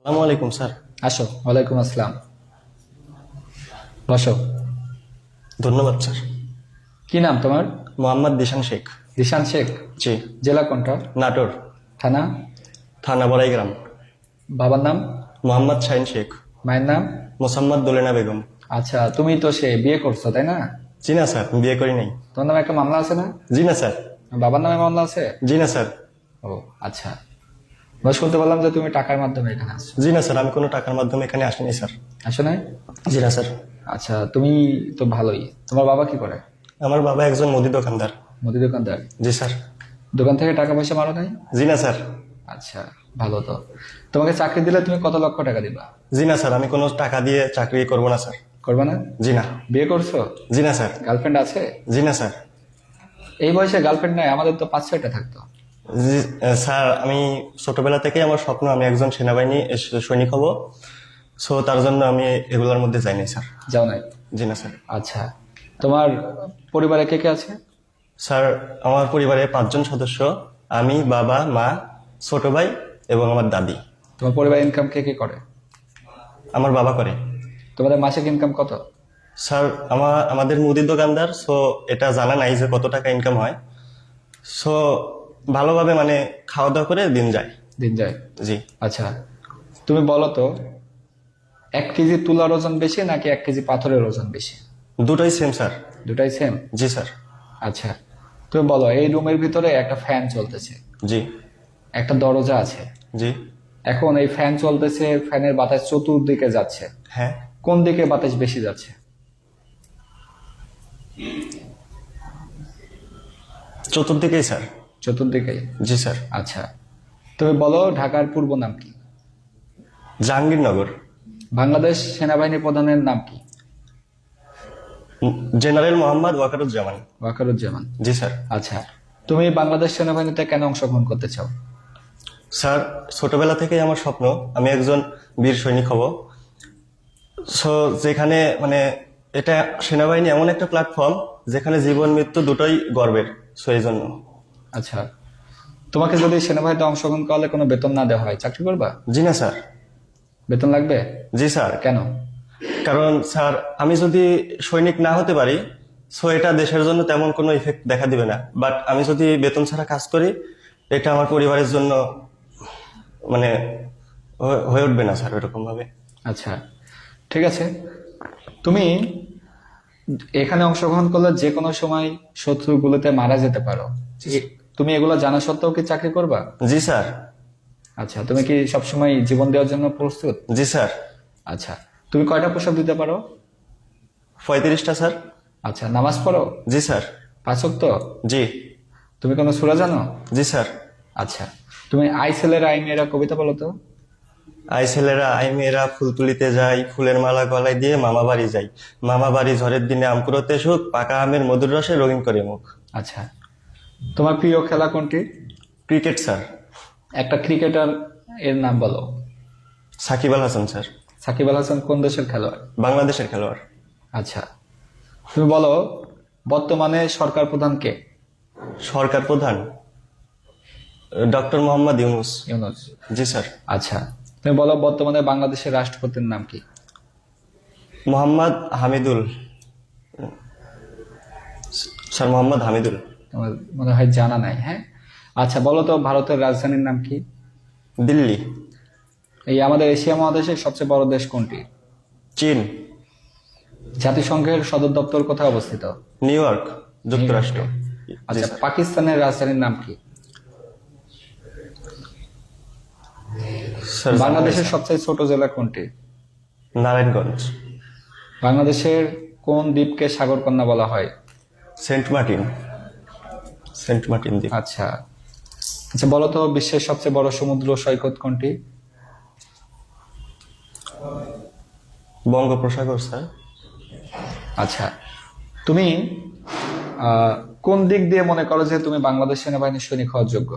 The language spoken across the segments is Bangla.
আসসালামু আলাইকুম স্যার। আসো। ওয়ালাইকুম আসসালাম। বসো। ধন্যবাদ স্যার। কি নাম তোমার? মোহাম্মদ দিশান শেখ। দিশান শেখ। জি। জেলা কোনটা? নাটোর। থানা? থানা বড়াইগ্রাম। বাবার নাম? মোহাম্মদ শাহিন শেখ। মায়ের নাম? মোসাম্মদ দোলেনা বেগম। আচ্ছা, তুমি তো সে বিয়ে করছো তাই না? জি না স্যার, বিয়ে করি নাই। তোমার নামে একটা মামলা আছে না? জি না স্যার। বাবার নামে মামলা আছে? জি না স্যার। ও আচ্ছা। বস, শুনতে পারলাম যে তুমি টাকার মাধ্যমে এখানে আসছো। জি না স্যার, আমি কোনো টাকার মাধ্যমে এখানে আসিনি স্যার। আসো নাই? জি না স্যার। আচ্ছা, তুমি তো ভালোই। তোমার বাবা কি করে? আমার বাবা একজন মুদি দোকানদার। মুদি দোকানদার? জি স্যার। দোকান থেকে টাকা পয়সা মারো নাই? জি না স্যার। আচ্ছা, ভালো তো। তোমাকে চাকরি দিলে তুমি কত লক্ষ টাকা দিবা? জি না স্যার, আমি কোনো টাকা দিয়ে চাকরি করবো না স্যার। করবে না? জি না। বিয়ে করছো? জি না স্যার। গার্লফ্রেন্ড আছে? জি না স্যার। এই বয়সে গার্লফ্রেন্ড নাই? আমাদের তো 5-6টা থাকতো। জি স্যার, আমি ছোটবেলা থেকেই আমার স্বপ্ন আমি একজন সেনাবাহিনী সৈনিক হব। সো তার জন্য আমি এগুলোর মধ্যে যাইনি স্যার। যাও নাই? জি না স্যার। আচ্ছা, তোমার পরিবারে কে কে আছে? স্যার, আমার পরিবারে 5 জন সদস্য। আমি, বাবা, মা, ছোট ভাই এবং আমার দাদি। তোমার পরিবার ইনকাম কে কে করে? আমার বাবা করে। তোমাদের মাসিক ইনকাম কত? স্যার, আমাদের মুদির দোকানদার, সো এটা জানা নাই যে কত টাকা ইনকাম হয়। সো ভালোভাবে মানে খাওয়া দাওয়া করে দিন যায়। দিন যায়? জি। আচ্ছা, তুমি বলো তো, 1 কেজি তুলার ওজন বেশি নাকি 1 কেজি পাথরের ওজন বেশি? দুটোই সেম স্যার। দুটাই সেম? জি স্যার। আচ্ছা, তুমি বলো, এই রুমের ভিতরে একটা ফ্যান চলতেছে, জি। একটা দরজা আছে। জি। এখন এই ফ্যান চলতেছে, ফ্যানের বাতাস চতুর্দিকে যাচ্ছে, হ্যাঁ। কোন দিকে বাতাস বেশি যাচ্ছে? চতুর্দিকেই স্যার। চতুর্দিকেই? জি স্যার। আচ্ছা, তুমি বলো, ঢাকার পূর্ব নাম কি? জাহাঙ্গীরনগর। বাংলাদেশ সেনাবাহিনী প্রধানের নাম কি? জেনারেল মোহাম্মদ ওয়াকারুজ্জামান। ওয়াকারুজ্জামান? জি স্যার। আচ্ছা, তুমি বাংলাদেশ সেনাবাহিনীতে কেন অংশগ্রহণ করতে চাও? স্যার, ছোটবেলা থেকেই আমার স্বপ্ন আমি একজন বীর সৈনিক হব। সো যেখানে মানে এটা সেনাবাহিনী এমন একটা প্ল্যাটফর্ম যেখানে জীবন মৃত্যু দুটোই গর্বের। সো এই জন্য। আচ্ছা, তোমাকে যদি সেনাবাহিনীতে অংশগ্রহণ করলে কোনো বেতন না দেওয়া হয়, চাকরি করবা? জি না স্যার। বেতন লাগবে? জি স্যার। কেন? কারণ স্যার, আমি যদি সৈনিক না হতে পারি, সো এটা দেশের জন্য তেমন কোনো ইফেক্ট দেখা দিবে না। বাট আমি যদি বেতন ছাড়া কাজ করি, এটা আমার পরিবারের জন্য মানে হয়ে উঠবে না স্যার এরকম ভাবে। আচ্ছা, ঠিক আছে। তুমি এখানে অংশগ্রহণ করলে যে কোনো সময় শত্রুগুলোতে মারা যেতে পারো। তুমি এগুলো জানা সত্ত্বেও কি চাকরি করবা? জি স্যার। আচ্ছা, তুমি কি সবসময় জীবন দেওয়ার জন্য প্রস্তুত? জি স্যার। আচ্ছা, তুমি কয়টা প্রসাব দিতে পারো? 35টা স্যার। আচ্ছা, নামাজ পড়ো? জি স্যার। 5 ওয়াক্ত? জি। তুমি কোনো সূরা জানো? জি স্যার। আচ্ছা, তুমি আই ছেলেরা আই মেয়েরা কবিতা বলো তো। আই ছেলেরা আই মেয়েরা ফুল তুলিতে যাই, ফুলের মালা গলায় দিয়ে মামা বাড়ি যাই, মামা বাড়ি ঝড়ের দিনে আম কুড়োতে সুখ, পাকা আমের মধুর রসে রঙিন করে মুখ। আচ্ছা, তোমার প্রিয় খেলা কোনটি? Cricket sir. একটা ক্রিকেটার এর নাম বলো। সাকিব আল হাসান স্যার। সাকিব আল হাসান কোন দেশের খেলোয়াড়? বাংলাদেশের খেলোয়াড়। আচ্ছা, তুমি বলো, বর্তমানে সরকার প্রধান কে? সরকার প্রধান ডক্টর মোহাম্মদ ইউনুস। ইউনূস? জি স্যার। আচ্ছা, তুমি বলো, বর্তমানে বাংলাদেশের রাষ্ট্রপতির নাম কি? মোহাম্মদ হামিদুল। স্যার, মোহাম্মদ হামিদুল। তোমার মনে হয় জানা নাই। হ্যাঁ, আচ্ছা, বলো তো, ভারতের রাজধানীর নাম কি? দিল্লি। এই আমাদের এশিয়া মহাদেশের সবচেয়ে বড় দেশ কোনটি? চীন। জাতিসংঘের সদর দপ্তর কোথায় অবস্থিত? নিউ ইয়র্ক, যুক্তরাষ্ট্র। জি আচ্ছা, স্যার। পাকিস্তানের রাজধানীর নাম কি? স্যার, বাংলাদেশের সবচেয়ে ছোট জেলা কোনটি? নারায়ণগঞ্জ। বাংলাদেশের কোন দ্বীপকে সাগরকন্যা বলা হয়? Saint Martin. সেন্ট মার্টিন দ্বীপ। আচ্ছা, আচ্ছা, বলো তো, বিশ্বের সবচেয়ে বড় সমুদ্র সৈকত কোনটি? বঙ্গোপসাগর স্যার। আচ্ছা, তুমি কোন দিক দিয়ে মনে করো যে তুমি বাংলাদেশ সেনাবাহিনীর সৈনিক হওয়ার যোগ্য?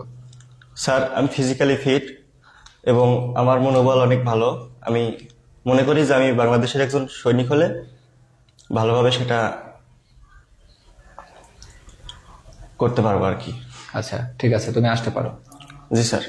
স্যার, আমি ফিজিক্যালি ফিট এবং আমার মনোবল অনেক ভালো। আমি মনে করি যে আমি বাংলাদেশের একজন সৈনিক হলে ভালোভাবে সেটা করতে পারবো আর কি। আচ্ছা, ঠিক আছে, তুমি আসতে পারো। জি স্যার।